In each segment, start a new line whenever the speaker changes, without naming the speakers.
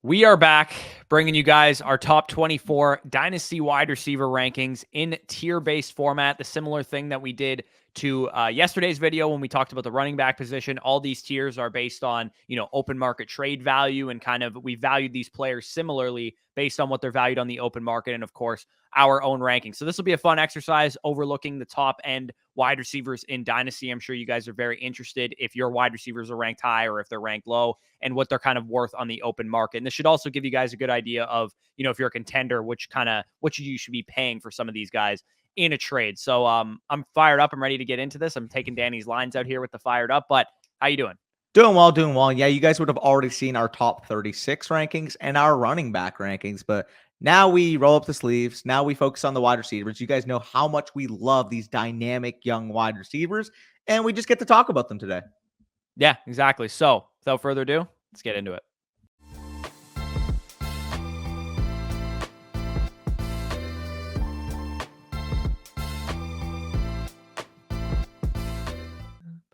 We are back bringing you guys our top 24 Dynasty wide receiver rankings in tier-based format, the similar thing that we did to yesterday's video when we talked about the running back position. All these tiers are based on, open market trade value, and kind of we valued these players similarly based on what they're valued on the open market, and of course, our own ranking. So this will be a fun exercise overlooking the top end wide receivers in Dynasty. I'm sure you guys are very interested if your wide receivers are ranked high or if they're ranked low, and what they're kind of worth on the open market. And this should also give you guys a good idea of, if you're a contender, what you should be paying for some of these guys in a trade. So I'm fired up. I'm ready to get into this. I'm taking Danny's lines out here with the fired up, but how you doing?
Doing well, doing well. Yeah, you guys would have already seen our top 36 rankings and our running back rankings, but now we roll up the sleeves. Now we focus on the wide receivers. You guys know how much we love these dynamic young wide receivers, and we just get to talk about them today.
Yeah, exactly. So without further ado, let's get into it.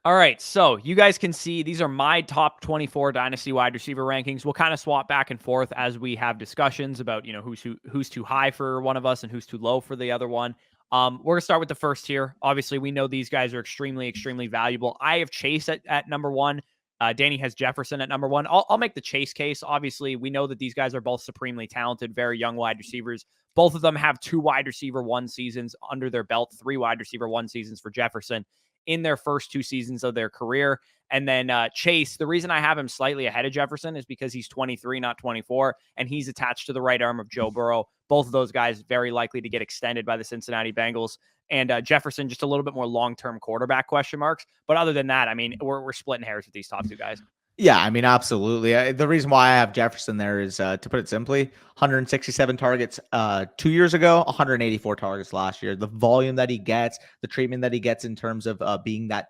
All right, so you guys can see these are my top 24 Dynasty wide receiver rankings. We'll kind of swap back and forth as we have discussions about, who's too high for one of us and who's too low for the other one. We're going to start with the first tier. Obviously, we know these guys are extremely, extremely valuable. I have Chase at number one. Danny has Jefferson at number one. I'll make the Chase case. Obviously, we know that these guys are both supremely talented, very young wide receivers. Both of them have 2 wide receiver 1 seasons under their belt, 3 wide receiver 1 seasons for Jefferson in their first 2 seasons of their career. And then Chase, the reason I have him slightly ahead of Jefferson is because he's 23, not 24, and he's attached to the right arm of Joe Burrow. Both of those guys very likely to get extended by the Cincinnati Bengals. And Jefferson, just a little bit more long-term quarterback question marks. But other than that, I mean, we're splitting hairs with these top 2 guys.
Yeah, I mean, absolutely. The reason why I have Jefferson there is, to put it simply, 167 targets 2 years ago, 184 targets last year. The volume that he gets, the treatment that he gets in terms of being that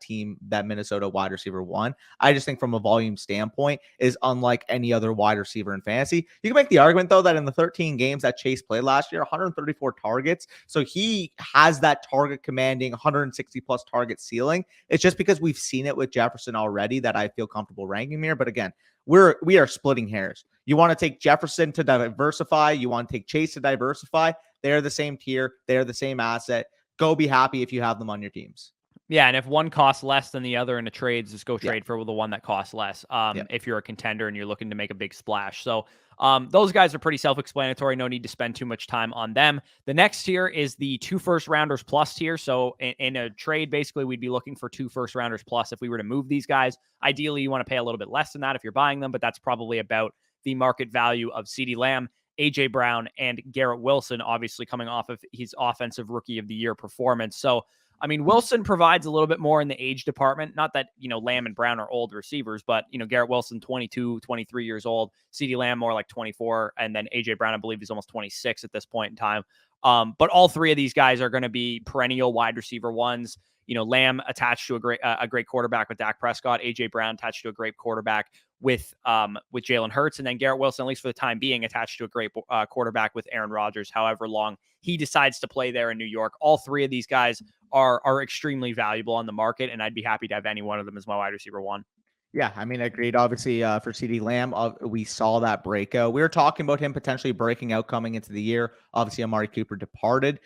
Minnesota wide receiver 1, I just think from a volume standpoint is unlike any other wide receiver in fantasy. You can make the argument, though, that in the 13 games that Chase played last year, 134 targets. So he has that target commanding 160-plus target ceiling. It's just because we've seen it with Jefferson already that I feel comfortable ranking here. But again, we are splitting hairs. You want to take Jefferson to diversify. You want to take Chase to diversify. They're the same tier. They're the same asset. Go be happy if you have them on your teams.
Yeah, and if one costs less than the other in a trade, just go trade for the one that costs less if you're a contender and you're looking to make a big splash. So those guys are pretty self-explanatory. No need to spend too much time on them. The next tier is the 2 first-rounders plus tier. So in a trade, basically, we'd be looking for 2 first-rounders plus if we were to move these guys. Ideally, you want to pay a little bit less than that if you're buying them, but that's probably about the market value of CeeDee Lamb, A.J. Brown, and Garrett Wilson, obviously coming off of his offensive rookie of the year performance. So I mean, Wilson provides a little bit more in the age department. Not that, Lamb and Brown are old receivers, but, Garrett Wilson, 22, 23 years old. CeeDee Lamb, more like 24. And then A.J. Brown, I believe, is almost 26 at this point in time. But all 3 of these guys are going to be perennial wide receiver 1s. Lamb attached to a great quarterback with Dak Prescott. A.J. Brown attached to a great quarterback with Jalen Hurts, and then Garrett Wilson, at least for the time being, attached to a great quarterback with Aaron Rodgers, however long he decides to play there in New York. All 3 of these guys are extremely valuable on the market, and I'd be happy to have any one of them as my wide receiver 1.
Yeah, I mean, agreed. Obviously, for CeeDee Lamb, we saw that breakout. We were talking about him potentially breaking out coming into the year. Obviously, Amari Cooper departed.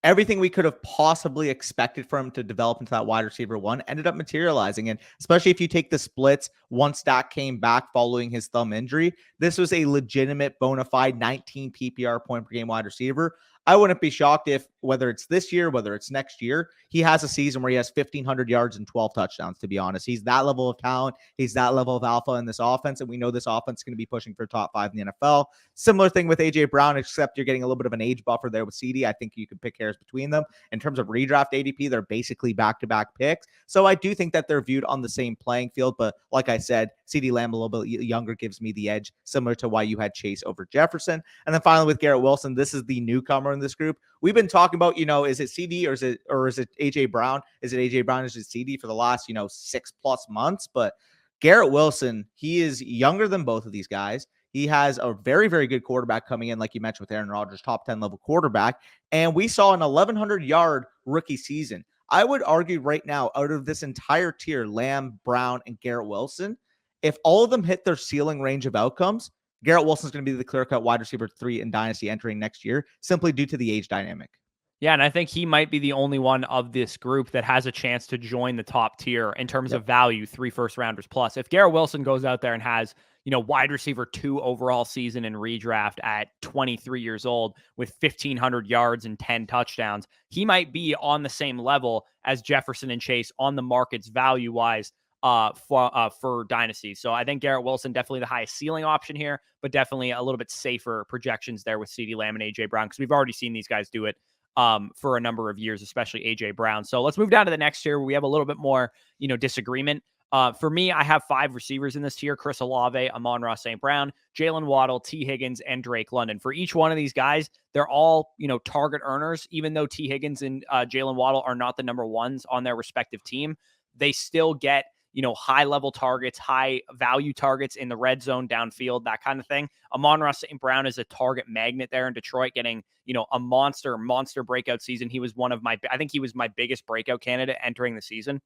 Everything we could have possibly expected for him to develop into that wide receiver 1 ended up materializing. And especially if you take the splits, once Dak came back following his thumb injury, this was a legitimate bona fide 19 PPR point per game wide receiver. I wouldn't be shocked if, whether it's this year, whether it's next year, he has a season where he has 1,500 yards and 12 touchdowns, to be honest. He's that level of talent. He's that level of alpha in this offense, and we know this offense is going to be pushing for top 5 in the NFL. Similar thing with A.J. Brown, except you're getting a little bit of an age buffer there with CeeDee. I think you could pick hairs between them. In terms of redraft ADP, they're basically back-to-back picks. So I do think that they're viewed on the same playing field, but like I said, CeeDee Lamb a little bit younger gives me the edge, similar to why you had Chase over Jefferson. And then finally with Garrett Wilson, this is the newcomer in this group. We've been talking about, is it CeeDee or is it A.J. Brown? Is it A.J. Brown? Is it CeeDee for the last, 6+ months? But Garrett Wilson, he is younger than both of these guys. He has a very, very good quarterback coming in, like you mentioned with Aaron Rodgers, top 10 level quarterback. And we saw an 1,100-yard rookie season. I would argue right now, out of this entire tier, Lamb, Brown, and Garrett Wilson, if all of them hit their ceiling range of outcomes, Garrett Wilson's going to be the clear-cut wide receiver 3 in Dynasty entering next year, simply due to the age dynamic.
Yeah, and I think he might be the only one of this group that has a chance to join the top tier in terms of value, 3 first-rounders plus. If Garrett Wilson goes out there and has, wide receiver 2 overall season in redraft at 23 years old with 1,500 yards and 10 touchdowns, he might be on the same level as Jefferson and Chase on the markets value-wise for Dynasty. So I think Garrett Wilson, definitely the highest ceiling option here, but definitely a little bit safer projections there with CeeDee Lamb and A.J. Brown, because we've already seen these guys do it for a number of years, especially A.J. Brown. So let's move down to the next tier where we have a little bit more, disagreement. For me, I have 5 receivers in this tier: Chris Olave, Amon-Ra St. Brown, Jalen Waddle, T. Higgins, and Drake London. For each one of these guys, they're all, target earners. Even though T. Higgins and Jalen Waddle are not the number ones on their respective team, they still get, high level targets, high value targets in the red zone, downfield, that kind of thing. Amon-Ra St. Brown is a target magnet there in Detroit, getting, a monster breakout season. I think he was my biggest breakout candidate entering the season.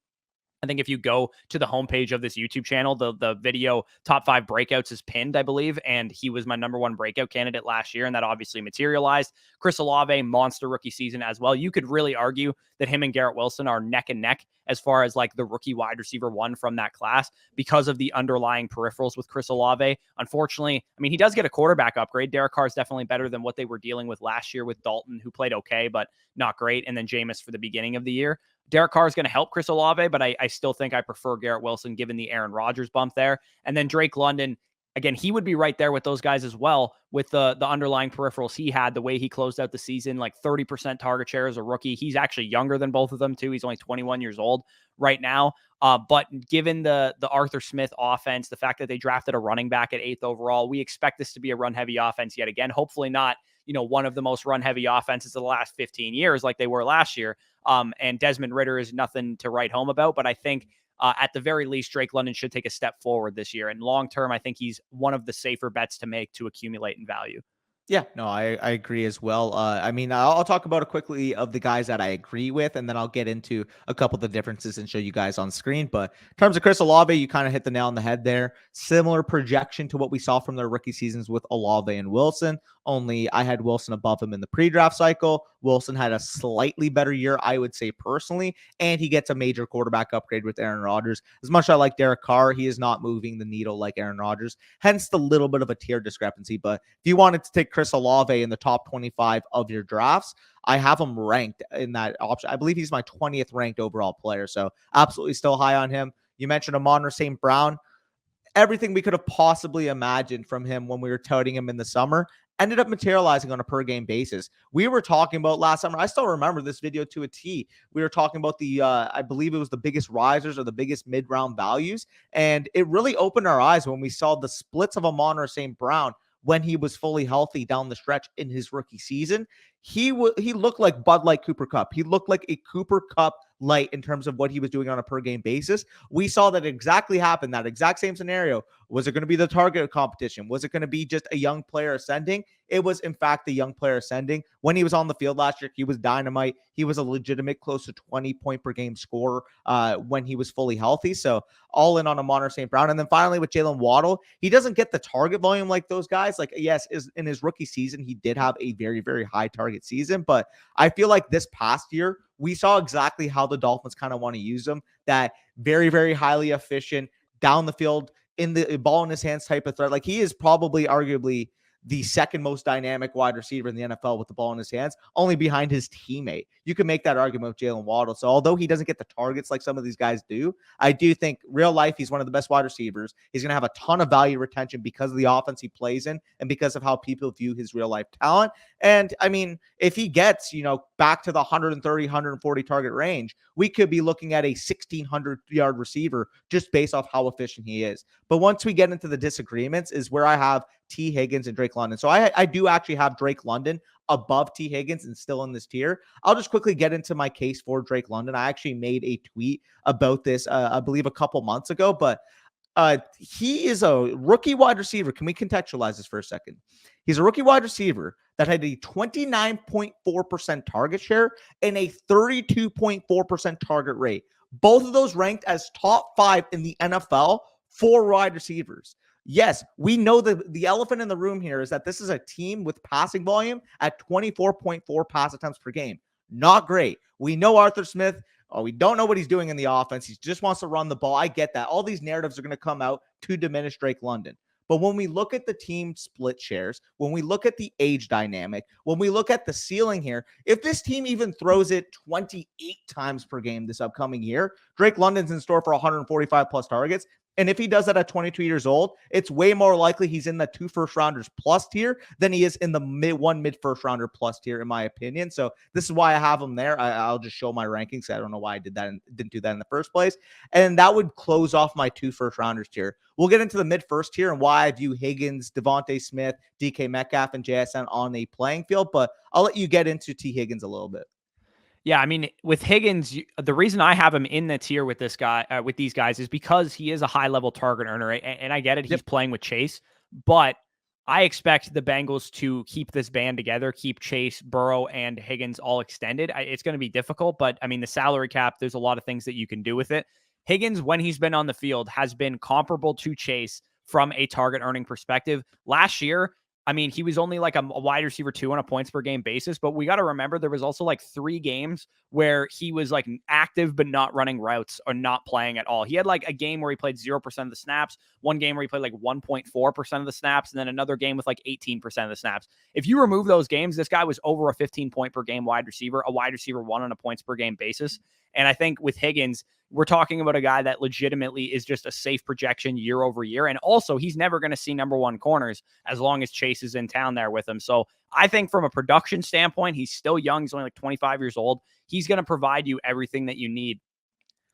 I think if you go to the homepage of this YouTube channel, the video top 5 breakouts is pinned, I believe, and he was my number 1 breakout candidate last year, and that obviously materialized. Chris Olave, monster rookie season as well. You could really argue that him and Garrett Wilson are neck and neck as far as like the rookie wide receiver 1 from that class because of the underlying peripherals with Chris Olave. Unfortunately, I mean, he does get a quarterback upgrade. Derek Carr is definitely better than what they were dealing with last year with Dalton, who played okay, but not great, and then Jameis for the beginning of the year. Derek Carr is going to help Chris Olave, but I still think I prefer Garrett Wilson given the Aaron Rodgers bump there. And then Drake London, again, he would be right there with those guys as well with the underlying peripherals he had, the way he closed out the season, like 30% target share as a rookie. He's actually younger than both of them too. He's only 21 years old right now. But given the Arthur Smith offense, the fact that they drafted a running back at 8th overall, we expect this to be a run-heavy offense yet again. Hopefully not, one of the most run-heavy offenses of the last 15 years like they were last year. And Desmond Ridder is nothing to write home about, but I think at the very least, Drake London should take a step forward this year. And long-term, I think he's one of the safer bets to make to accumulate in value.
Yeah, no, I agree as well. I mean, I'll talk about it quickly of the guys that I agree with, and then I'll get into a couple of the differences and show you guys on screen. But in terms of Chris Olave, you kind of hit the nail on the head there. Similar projection to what we saw from their rookie seasons with Olave and Wilson, only I had Wilson above him in the pre-draft cycle. Wilson had a slightly better year, I would say personally, and he gets a major quarterback upgrade with Aaron Rodgers. As much as I like Derek Carr, he is not moving the needle like Aaron Rodgers, hence the little bit of a tier discrepancy. But if you wanted to take Chris Olave in the top 25 of your drafts, I have him ranked in that option. I believe he's my 20th ranked overall player, so absolutely still high on him. You mentioned Amon-Ra St. Brown. Everything we could have possibly imagined from him when we were touting him in the summer ended up materializing on a per game basis. We were talking about last summer. I still remember this video to a T. We were talking about the, I believe it was the biggest risers or the biggest mid-round values. And it really opened our eyes when we saw the splits of Amon-Ra St. Brown when he was fully healthy down the stretch in his rookie season. He looked like Bud Light Cooper Kupp. He looked like a Cooper Kupp light in terms of what he was doing on a per game basis. We saw that exactly happen, that exact same scenario. Was it going to be the target competition? Was it going to be just a young player ascending? It was, in fact, the young player ascending. When he was on the field last year, he was dynamite. He was a legitimate close to 20 point per game scorer when he was fully healthy. So all in on Amon-Ra St. Brown. And then finally with Jalen Waddle, he doesn't get the target volume like those guys. Like, yes, in his rookie season, he did have a very, very high target season. But I feel like this past year, we saw exactly how the Dolphins kind of want to use him. That very, very highly efficient, down the field, in the ball in his hands type of threat. Like, he is probably arguably the second most dynamic wide receiver in the NFL with the ball in his hands, only behind his teammate. You can make that argument with Jalen Waddle. So although he doesn't get the targets like some of these guys do, I do think real life, he's one of the best wide receivers. He's going to have a ton of value retention because of the offense he plays in and because of how people view his real life talent. And I mean, if he gets, back to the 130, 140 target range, we could be looking at a 1,600-yard receiver just based off how efficient he is. But once we get into the disagreements is where I have T. Higgins and Drake London. So I do actually have Drake London above T. Higgins and still in this tier. I'll just quickly get into my case for Drake London. I actually made a tweet about this, I believe a couple months ago, but he is a rookie wide receiver. Can we contextualize this for a second? He's a rookie wide receiver that had a 29.4% target share and a 32.4% target rate. Both of those ranked as top 5 in the NFL for wide receivers. Yes, we know the elephant in the room here is that this is a team with passing volume at 24.4 pass attempts per game. Not great. We know Arthur Smith. Oh, we don't know what he's doing in the offense. He just wants to run the ball. I get that. All these narratives are going to come out to diminish Drake London. But when we look at the team split shares, when we look at the age dynamic, when we look at the ceiling here, if this team even throws it 28 times per game this upcoming year, Drake London's in store for 145 plus targets. And if he does that at 22 years old, it's way more likely he's in the 2 first rounders plus tier than he is in the mid first rounder plus tier, in my opinion. So this is why I have him there. I'll just show my rankings. I don't know why I did that and didn't do that in the first place. And that would close off my 2 first rounders tier. We'll get into the mid first tier and why I view Higgins, Devontae Smith, DK Metcalf, and JSN on a playing field. But I'll let you get into T. Higgins a little bit.
Yeah, I mean, with Higgins, the reason I have him in the tier with this guy, with these guys, is because he is a high-level target earner, and I get it. He's playing with Chase, but I expect the Bengals to keep this band together, keep Chase, Burrow, and Higgins all extended. It's going to be difficult, but I mean, the salary cap, there's a lot of things that you can do with it. Higgins, when he's been on the field, has been comparable to Chase from a target earning perspective. Last year, I mean, he was only like a wide receiver 2 on a points per game basis, but we got to remember there was also like 3 games where he was like active, but not running routes or not playing at all. He had like a game where he played 0% of the snaps, one game where he played like 1.4% of the snaps, and then another game with like 18% of the snaps. If you remove those games, this guy was over a 15 point per game wide receiver, a wide receiver 1 on a points per game basis. And I think with Higgins, we're talking about a guy that legitimately is just a safe projection year over year. And also, he's never going to see number 1 corners as long as Chase is in town there with him. So I think from a production standpoint, he's still young. He's only like 25 years old. He's going to provide you everything that you need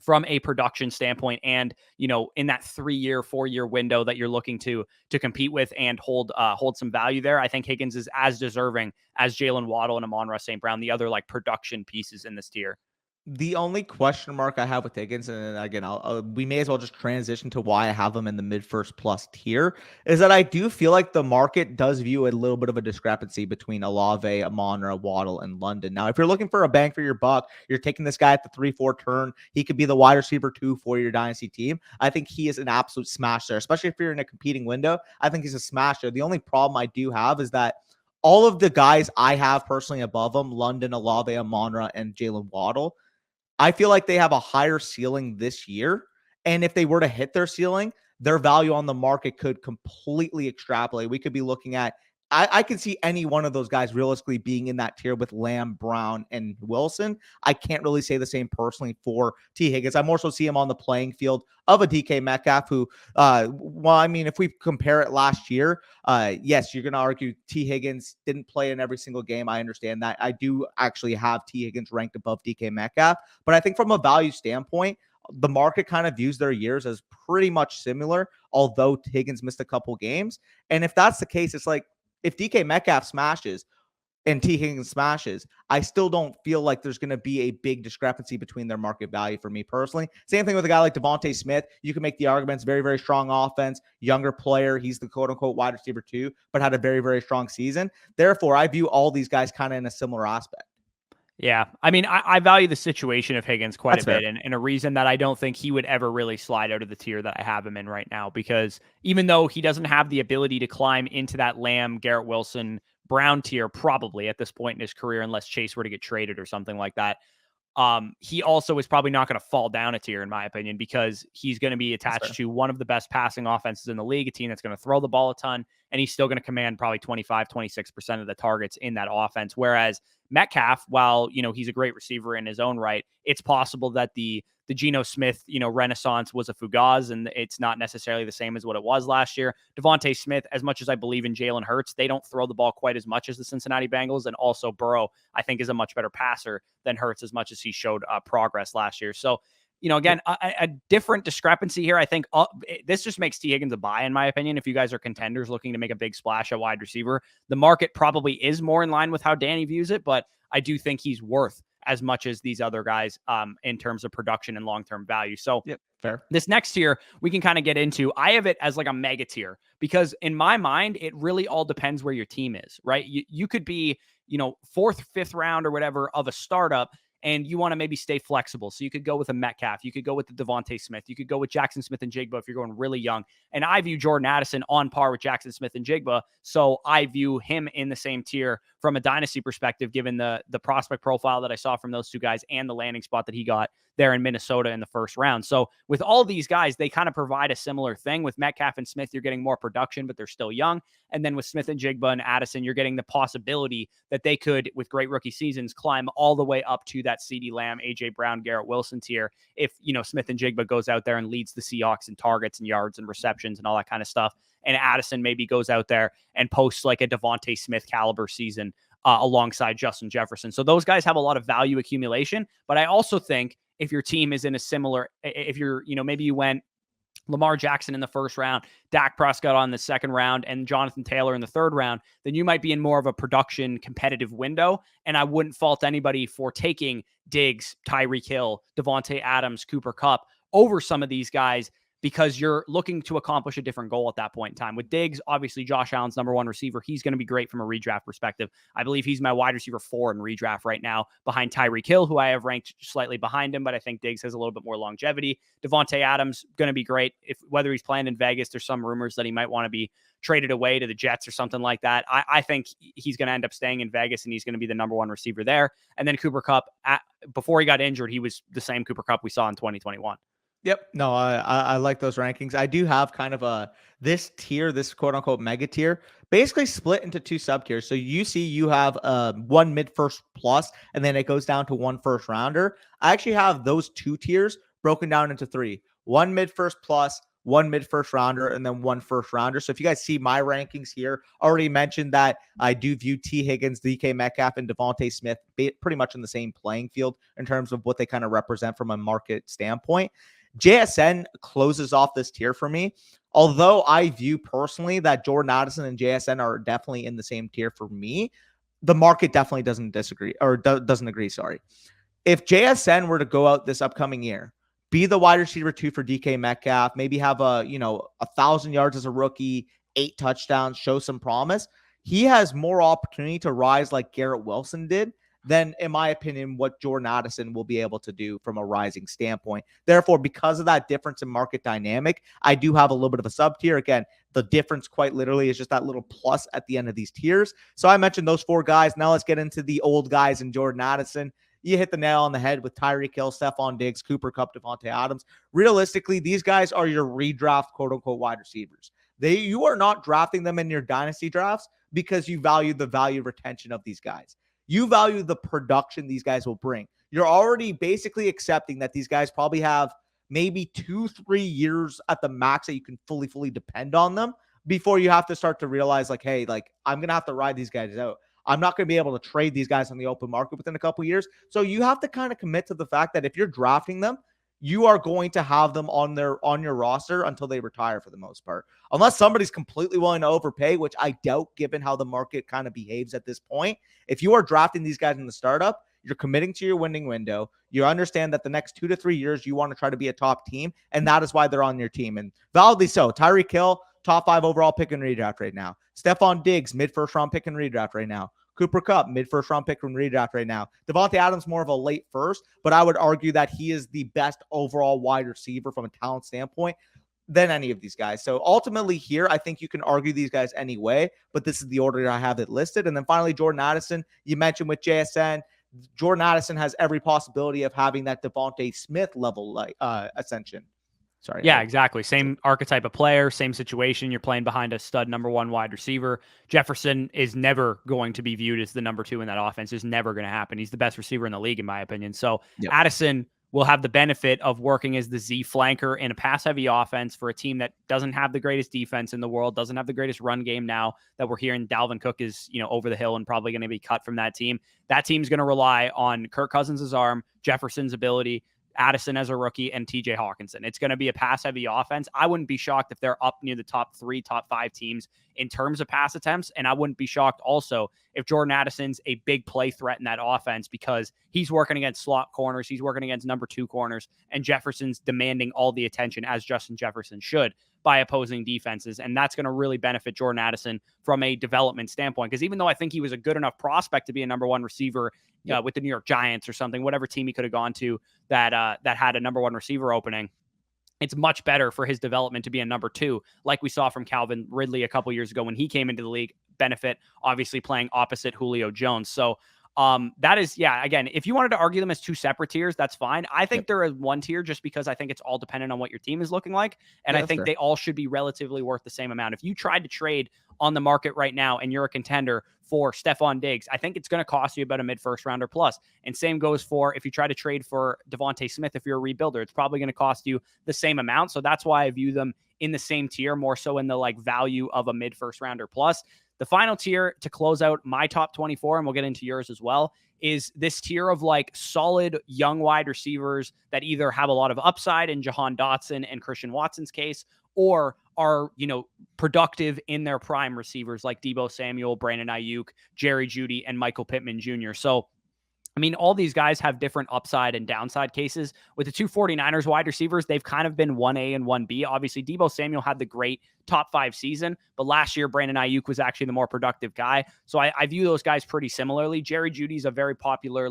from a production standpoint. And, you know, in that 3-year, 4-year window that you're looking to compete with and hold some value there, I think Higgins is as deserving as Jalen Waddle and Amon-Ra St. Brown, the other like production pieces in this tier.
The only question mark I have with Higgins, and again, we may as well just transition to why I have him in the mid first plus tier, is that I do feel like the market does view a little bit of a discrepancy between Olave, Amon-Ra, Waddle, and London. Now, if you're looking for a bang for your buck, you're taking this guy at the 3-4 turn. He could be the wide receiver 2 for your dynasty team. I think he is an absolute smash there, especially if you're in a competing window. I think he's a smash there. The only problem I do have is that all of the guys I have personally above him, London, Olave, Amon-Ra, and Jalen Waddle, I feel like they have a higher ceiling this year. And if they were to hit their ceiling, their value on the market could completely extrapolate. We could be looking at, I could see any one of those guys realistically being in that tier with Lamb, Brown, and Wilson. I can't really say the same personally for T. Higgins. I more so see him on the playing field of a DK Metcalf who, well, I mean, if we compare it last year, yes, you're going to argue T. Higgins didn't play in every single game. I understand that. I do actually have T. Higgins ranked above DK Metcalf, but I think from a value standpoint, the market kind of views their years as pretty much similar, although Higgins missed a couple games. And if that's the case, it's like, if DK Metcalf smashes and T. Higgins smashes, I still don't feel like there's going to be a big discrepancy between their market value for me personally. Same thing with a guy like Devontae Smith. You can make the arguments, very, very strong offense, younger player. He's the quote unquote wide receiver 2, but had a very, very strong season. Therefore, I view all these guys kind of in a similar aspect.
Yeah. I mean, I value the situation of Higgins quite
That's
a bit,
fair.
and a reason that I don't think he would ever really slide out of the tier that I have him in right now, because even though he doesn't have the ability to climb into that Lamb, Garrett Wilson, Brown tier, probably at this point in his career, unless Chase were to get traded or something like that, he also is probably not going to fall down a tier, in my opinion, because he's going to be attached to one of the best passing offenses in the league, a team that's going to throw the ball a ton, and he's still going to command probably 25, 26% of the targets in that offense. Whereas Metcalf, while, you know, he's a great receiver in his own right, it's possible that the Geno Smith, you know, renaissance was a fugaz, and it's not necessarily the same as what it was last year. Devontae Smith, as much as I believe in Jalen Hurts, they don't throw the ball quite as much as the Cincinnati Bengals. And also Burrow, I think, is a much better passer than Hurts, as much as he showed progress last year. So, you know, again, a different discrepancy here. I think this just makes T. Higgins a buy, in my opinion. If you guys are contenders looking to make a big splash at wide receiver, the market probably is more in line with how Danny views it, but I do think he's worth as much as these other guys in terms of production and long-term value. So
fair.
This next tier we can kind of get into. I have it as like a mega tier because in my mind, it really all depends where your team is, right? You could be, you know, 4th, 5th round or whatever of a startup, and you want to maybe stay flexible. So you could go with a Metcalf. You could go with the Devontae Smith. You could go with Jackson Smith and Jigba if you're going really young. And I view Jordan Addison on par with Jackson Smith and Jigba. So I view him in the same tier from a dynasty perspective, given the prospect profile that I saw from those two guys and the landing spot that he got there in Minnesota in the first round. So with all these guys, they kind of provide a similar thing. With Metcalf and Smith, you're getting more production, but they're still young. And then with Smith and Jigba and Addison, you're getting the possibility that they could, with great rookie seasons, climb all the way up to that CeeDee Lamb, AJ Brown, Garrett Wilson tier. If, Smith and Jigba goes out there and leads the Seahawks in targets and yards and receptions and all that kind of stuff, and Addison maybe goes out there and posts like a Devontae Smith caliber season alongside Justin Jefferson. So those guys have a lot of value accumulation. But I also think if your team is in a similar, if you're, maybe you went Lamar Jackson in the first round, Dak Prescott on the second round, and Jonathan Taylor in the third round, then you might be in more of a production competitive window. And I wouldn't fault anybody for taking Diggs, Tyreek Hill, Devontae Adams, Cooper Kupp over some of these guys, because you're looking to accomplish a different goal at that point in time. With Diggs, obviously Josh Allen's number one receiver. He's going to be great from a redraft perspective. I believe he's my wide receiver 4 in redraft right now, behind Tyreek Hill, who I have ranked slightly behind him, but I think Diggs has a little bit more longevity. Devontae Adams, going to be great. Whether he's playing in Vegas, there's some rumors that he might want to be traded away to the Jets or something like that. I think he's going to end up staying in Vegas, and he's going to be the number one receiver there. And then Cooper Kupp, before he got injured, he was the same Cooper Kupp we saw in 2021.
Yep. No, I like those rankings. I do have kind of this tier, this quote unquote mega tier, basically split into 2 sub tiers. So you have one mid first plus, and then it goes down to 1 first rounder. I actually have those 2 tiers broken down into 3: 1 mid first plus, 1 mid first rounder, and then 1 first rounder. So if you guys see my rankings here, already mentioned that I do view T. Higgins, DK Metcalf, and Devontae Smith pretty much in the same playing field in terms of what they kind of represent from a market standpoint. JSN closes off this tier for me. Although I view personally that Jordan Addison and JSN are definitely in the same tier for me, the market definitely doesn't agree. Sorry. If JSN were to go out this upcoming year, be the wide receiver 2 for DK Metcalf, maybe have 1,000 yards as a rookie, 8 touchdowns, show some promise, he has more opportunity to rise like Garrett Wilson did than, in my opinion, what Jordan Addison will be able to do from a rising standpoint. Therefore, because of that difference in market dynamic, I do have a little bit of a sub tier. Again, the difference quite literally is just that little plus at the end of these tiers. So I mentioned those 4 guys. Now let's get into the old guys in Jordan Addison. You hit the nail on the head with Tyreek Hill, Stephon Diggs, Cooper Kupp, Devontae Adams. Realistically, these guys are your redraft quote-unquote wide receivers. You are not drafting them in your dynasty drafts because you value the value retention of these guys. You value the production these guys will bring. You're already basically accepting that these guys probably have maybe 2-3 years at the max that you can fully depend on them before you have to start to realize, like, hey, like, I'm going to have to ride these guys out. I'm not going to be able to trade these guys on the open market within a couple of years. So you have to kind of commit to the fact that if you're drafting them, you are going to have them on your roster until they retire for the most part. Unless somebody's completely willing to overpay, which I doubt given how the market kind of behaves at this point. If you are drafting these guys in the startup, you're committing to your winning window. You understand that the next 2 to 3 years, you want to try to be a top team, and that is why they're on your team. And validly so. Tyreek Hill, top 5 overall pick and redraft right now. Stephon Diggs, mid-first round pick and redraft right now. Cooper Kupp, mid-first round pick from redraft right now. Devontae Adams, more of a late first, but I would argue that he is the best overall wide receiver from a talent standpoint than any of these guys. So ultimately here, I think you can argue these guys anyway, but this is the order I have it listed. And then finally, Jordan Addison, you mentioned with JSN, Jordan Addison has every possibility of having that Devontae Smith level ascension. Sorry.
Yeah, exactly. Same archetype of player, same situation. You're playing behind a stud number 1 wide receiver. Jefferson is never going to be viewed as the number 2 in that offense. It's never going to happen. He's the best receiver in the league, in my opinion. So Addison will have the benefit of working as the Z flanker in a pass-heavy offense for a team that doesn't have the greatest defense in the world, doesn't have the greatest run game now that we're hearing Dalvin Cook is, over the hill and probably going to be cut from that team. That team's going to rely on Kirk Cousins' arm, Jefferson's ability, Addison as a rookie, and TJ Hawkinson. It's going to be a pass-heavy offense. I wouldn't be shocked if they're up near the top 3, top 5 teams in terms of pass attempts, and I wouldn't be shocked also if Jordan Addison's a big play threat in that offense because he's working against slot corners, he's working against number 2 corners, and Jefferson's demanding all the attention as Justin Jefferson should. by opposing defenses. And that's going to really benefit Jordan Addison from a development standpoint. Because even though I think he was a good enough prospect to be a number one receiver with the New York Giants or something, whatever team he could have gone to that had a number one receiver opening, it's much better for his development to be a number two, like we saw from Calvin Ridley a couple years ago when he came into the league. Benefit, obviously, playing opposite Julio Jones. So that is, again, if you wanted to argue them as two separate tiers, that's fine. I think they're one tier just because I think it's all dependent on what your team is looking like. And I think they all should be relatively worth the same amount. If you tried to trade on the market right now and you're a contender for Stephon Diggs, I think it's going to cost you about a mid-first rounder plus. And same goes for if you try to trade for Devontae Smith, if you're a rebuilder, it's probably going to cost you the same amount. So that's why I view them in the same tier, more so in the like value of a mid-first rounder plus. The final tier to close out my top 24, and we'll get into yours as well, is this tier of like solid young wide receivers that either have a lot of upside in Jahan Dotson and Christian Watson's case, or are, productive in their prime receivers like Deebo Samuel, Brandon Ayuk, Jerry Jeudy, and Michael Pittman Jr. So, I mean, all these guys have different upside and downside cases. With the two 49ers wide receivers, they've kind of been 1A and 1B. Obviously, Deebo Samuel had the great top 5 season, but last year, Brandon Ayuk was actually the more productive guy. So I view those guys pretty similarly. Jerry Jeudy's a very popular,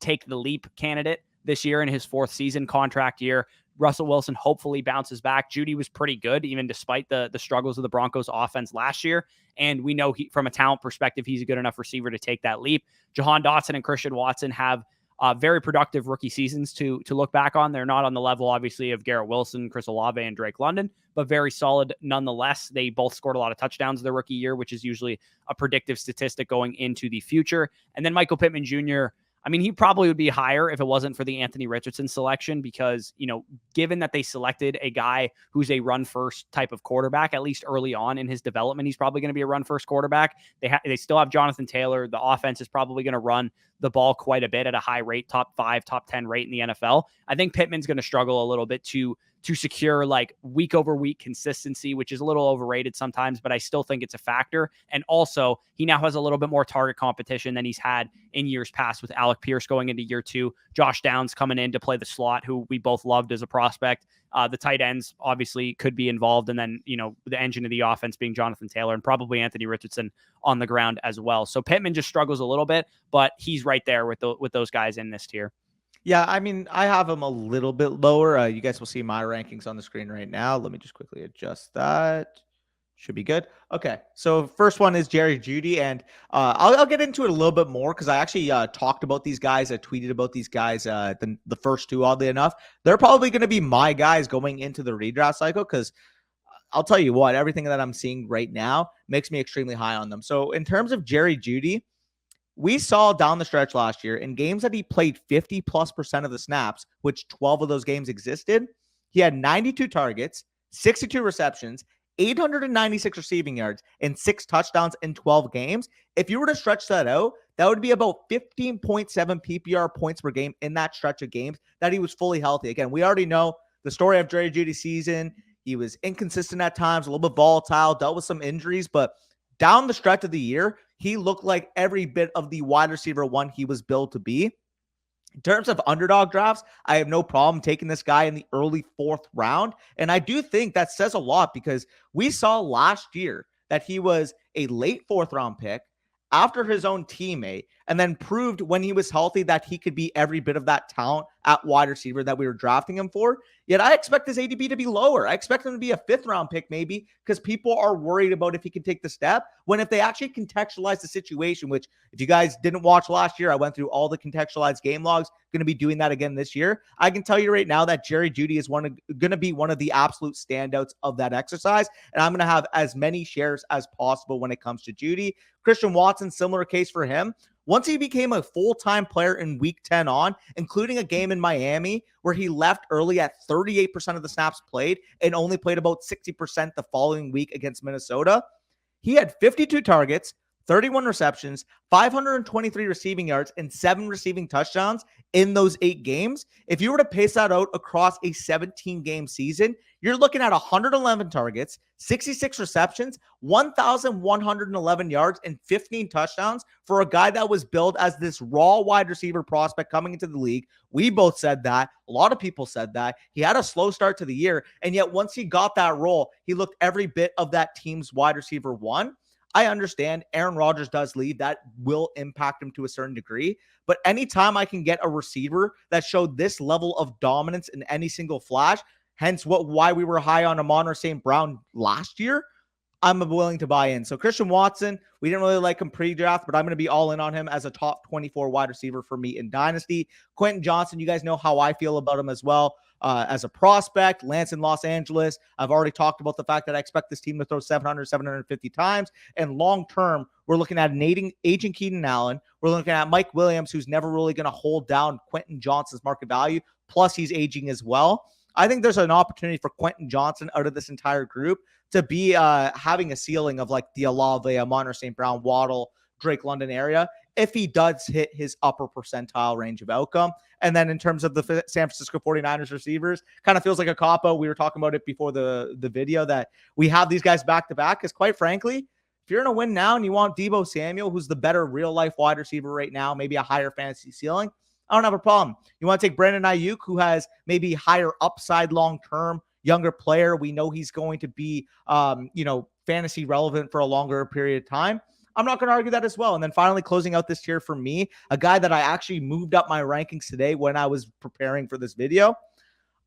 take the leap candidate this year in his 4th season, contract year. Russell Wilson hopefully bounces back. Jeudy was pretty good, even despite the struggles of the Broncos offense last year. And we know from a talent perspective, he's a good enough receiver to take that leap. Jahan Dotson and Christian Watson have very productive rookie seasons to look back on. They're not on the level, obviously, of Garrett Wilson, Chris Olave, and Drake London, but very solid nonetheless. They both scored a lot of touchdowns their rookie year, which is usually a predictive statistic going into the future. And then Michael Pittman Jr., I mean, he probably would be higher if it wasn't for the Anthony Richardson selection because, given that they selected a guy who's a run-first type of quarterback, at least early on in his development, he's probably going to be a run-first quarterback. They still have Jonathan Taylor. The offense is probably going to run the ball quite a bit at a high rate, top 5, top 10 rate in the NFL. I think Pittman's going to struggle a little bit to secure week over week consistency, which is a little overrated sometimes, but I still think it's a factor. And also he now has a little bit more target competition than he's had in years past with Alec Pierce going into year 2, Josh Downs coming in to play the slot, who we both loved as a prospect. The tight ends obviously could be involved. And then, the engine of the offense being Jonathan Taylor and probably Anthony Richardson on the ground as well. So Pittman just struggles a little bit, but he's right there with those guys in this tier.
Yeah, I mean, I have them a little bit lower. You guys will see my rankings on the screen right now. Let me just quickly adjust that. Should be good. Okay, so first one is Jerry Jeudy, and I'll get into it a little bit more because I actually talked about these guys. I tweeted about these guys, the first two, oddly enough. They're probably going to be my guys going into the redraft cycle because I'll tell you what, everything that I'm seeing right now makes me extremely high on them. So in terms of Jerry Jeudy, we saw down the stretch last year in games that he played 50+% of the snaps, which 12 of those games existed. He had 92 targets, 62 receptions, 896 receiving yards, and 6 touchdowns in 12 games. If you were to stretch that out, that would be about 15.7 PPR points per game in that stretch of games that he was fully healthy. Again, we already know the story of Jerry Jeudy's season. He was inconsistent at times, a little bit volatile, dealt with some injuries, but down the stretch of the year, he looked like every bit of the wide receiver one he was built to be. In terms of underdog drafts, I have no problem taking this guy in the early 4th round. And I do think that says a lot because we saw last year that he was a late 4th round pick after his own teammate, and then proved when he was healthy that he could be every bit of that talent at wide receiver that we were drafting him for. Yet I expect his ADP to be lower. I expect him to be a 5th round pick maybe because people are worried about if he can take the step, when if they actually contextualize the situation, which if you guys didn't watch last year, I went through all the contextualized game logs, going to be doing that again this year. I can tell you right now that Jerry Jeudy is going to be one of the absolute standouts of that exercise, and I'm going to have as many shares as possible when it comes to Jeudy. Christian Watson, similar case for him. Once he became a full-time player in week 10 on, including a game in Miami where he left early at 38% of the snaps played and only played about 60% the following week against Minnesota, he had 52 targets, 31 receptions, 523 receiving yards, and 7 receiving touchdowns in those 8 games. If you were to pace that out across a 17-game season, you're looking at 111 targets, 66 receptions, 1,111 yards, and 15 touchdowns for a guy that was billed as this raw wide receiver prospect coming into the league. We both said that. A lot of people said that. He had a slow start to the year, and yet once he got that role, he looked every bit of that team's wide receiver one. I understand Aaron Rodgers does leave. That will impact him to a certain degree. But anytime I can get a receiver that showed this level of dominance in any single flash, hence why we were high on Amon-Ra St. Brown last year, I'm willing to buy in. So Christian Watson, we didn't really like him pre-draft, but I'm going to be all in on him as a top 24 wide receiver for me in Dynasty. Quentin Johnson, you guys know how I feel about him as well. As a prospect, Lance in Los Angeles. I've already talked about the fact that I expect this team to throw 700, 750 times. And long-term, we're looking at an aging Keenan Allen. We're looking at Mike Williams, who's never really going to hold down Quentin Johnson's market value. Plus, he's aging as well. I think there's an opportunity for Quentin Johnson out of this entire group to be having a ceiling of like the Olave, Amon-Ra St. Brown, Waddle, Drake London area if he does hit his upper percentile range of outcome. And then in terms of the San Francisco 49ers receivers, kind of feels like a cop-out. We were talking about it before the video that we have these guys back-to-back because quite frankly, if you're going to win now and you want Deebo Samuel, who's the better real-life wide receiver right now, maybe a higher fantasy ceiling, I don't have a problem. You want to take Brandon Ayuk, who has maybe higher upside long-term, younger player. We know he's going to be, fantasy relevant for a longer period of time. I'm not going to argue that as well. And then finally closing out this tier for me, a guy that I actually moved up my rankings today when I was preparing for this video.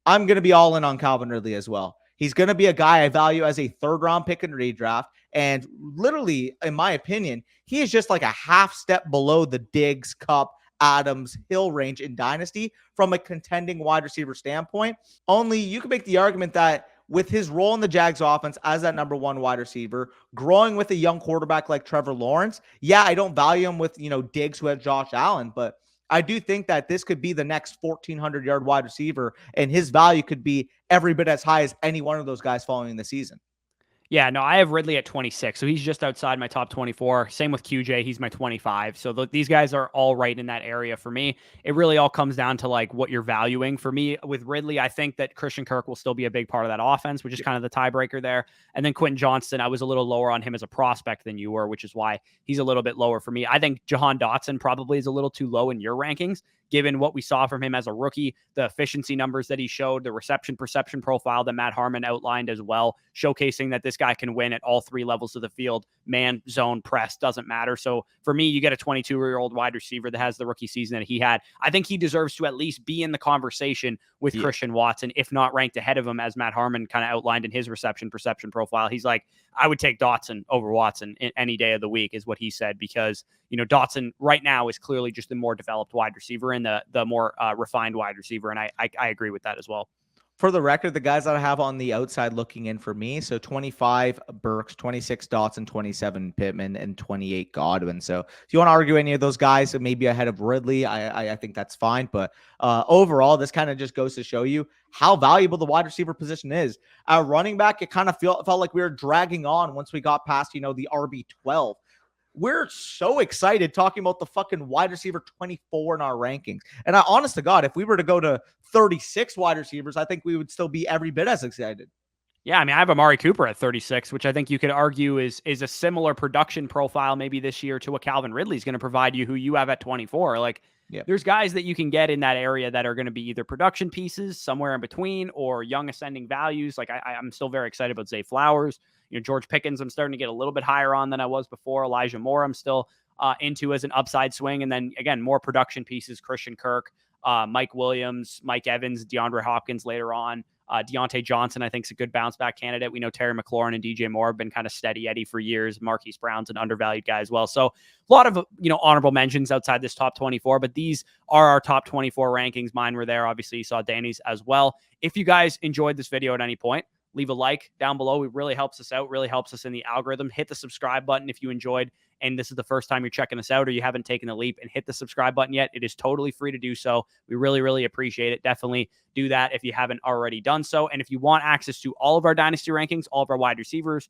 I'm going to be all in on Calvin Ridley as well. He's going to be a guy I value as a 3rd-round pick in redraft. And literally, in my opinion, he is just like a half step below the Diggs, Kupp, Adams, Hill range in Dynasty from a contending wide receiver standpoint. Only you can make the argument that with his role in the Jags offense as that number 1 wide receiver, growing with a young quarterback like Trevor Lawrence, yeah, I don't value him with, Diggs who has Josh Allen, but I do think that this could be the next 1,400-yard wide receiver, and his value could be every bit as high as any one of those guys following the season.
Yeah, no, I have Ridley at 26, so he's just outside my top 24. Same with QJ, he's my 25. So these guys are all right in that area for me. It really all comes down to like what you're valuing. For me, with Ridley, I think that Christian Kirk will still be a big part of that offense, which is kind of the tiebreaker there. And then Quentin Johnston, I was a little lower on him as a prospect than you were, which is why he's a little bit lower for me. I think Jahan Dotson probably is a little too low in your rankings, given what we saw from him as a rookie, the efficiency numbers that he showed, the reception perception profile that Matt Harmon outlined as well, showcasing that this guy can win at all 3 levels of the field, man, zone, press, doesn't matter. So for me, you get a 22-year-old wide receiver that has the rookie season that he had. I think he deserves to at least be in the conversation with Christian Watson, if not ranked ahead of him, as Matt Harmon kind of outlined in his reception perception profile. He's like, I would take Dotson over Watson any day of the week, is what he said, because, Dotson right now is clearly just the more developed wide receiver and the more refined wide receiver. And I agree with that as well.
For the record, the guys that I have on the outside looking in for me, so 25 Burks, 26 Dotson, 27 Pittman, and 28 Godwin. So if you want to argue any of those guys, maybe ahead of Ridley, I think that's fine. But overall, this kind of just goes to show you how valuable the wide receiver position is. Running back, it kind of felt like we were dragging on once we got past, the RB12. We're so excited talking about the fucking wide receiver 24 in our rankings. And honest to God, if we were to go to 36 wide receivers, I think we would still be every bit as excited.
Yeah, I mean, I have Amari Cooper at 36, which I think you could argue is a similar production profile maybe this year to what Calvin Ridley is going to provide you, who you have at 24. Like, there's guys that you can get in that area that are going to be either production pieces somewhere in between or young ascending values. Like, I'm still very excited about Zay Flowers. George Pickens, I'm starting to get a little bit higher on than I was before. Elijah Moore, I'm still into as an upside swing. And then, again, more production pieces, Christian Kirk, Mike Williams, Mike Evans, DeAndre Hopkins later on. Deontay Johnson, I think, is a good bounce back candidate. We know Terry McLaurin and DJ Moore have been kind of steady Eddie for years. Marquise Brown's an undervalued guy as well. So a lot of, honorable mentions outside this top 24, but these are our top 24 rankings. Mine were there. Obviously, you saw Danny's as well. If you guys enjoyed this video at any point, leave a like down below. It really helps us out, really helps us in the algorithm. Hit the subscribe button if you enjoyed and this is the first time you're checking us out or you haven't taken the leap and hit the subscribe button yet. It is totally free to do so. We really, really appreciate it. Definitely do that if you haven't already done so. And if you want access to all of our Dynasty rankings, all of our wide receivers,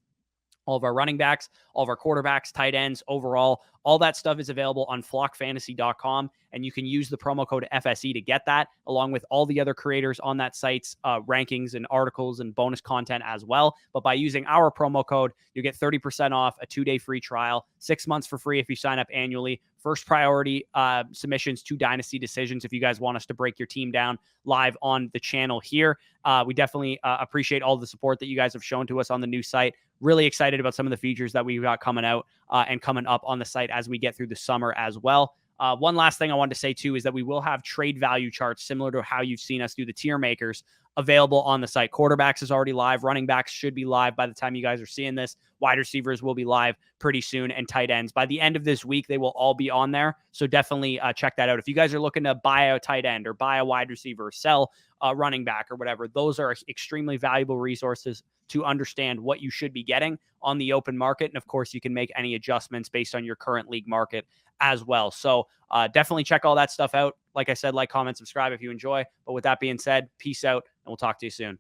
all of our running backs, all of our quarterbacks, tight ends, overall. All that stuff is available on flockfantasy.com, and you can use the promo code FSE to get that, along with all the other creators on that site's rankings and articles and bonus content as well. But by using our promo code, you get 30% off, a 2-day free trial, 6 months for free if you sign up annually, first priority submissions to Dynasty decisions if you guys want us to break your team down live on the channel here. We definitely appreciate all the support that you guys have shown to us on the new site. Really excited about some of the features that we've got coming out and coming up on the site as we get through the summer as well. One last thing I wanted to say too is that we will have trade value charts similar to how you've seen us do the tier makers available on the site. Quarterbacks is already live. Running backs should be live by the time you guys are seeing this. Wide receivers will be live pretty soon, and tight ends. By the end of this week, they will all be on there. So definitely check that out. If you guys are looking to buy a tight end or buy a wide receiver or sell a running back or whatever, those are extremely valuable resources to understand what you should be getting on the open market. And of course, you can make any adjustments based on your current league market as well. So definitely check all that stuff out. Like I said, like, comment, subscribe if you enjoy. But with that being said, peace out, and we'll talk to you soon.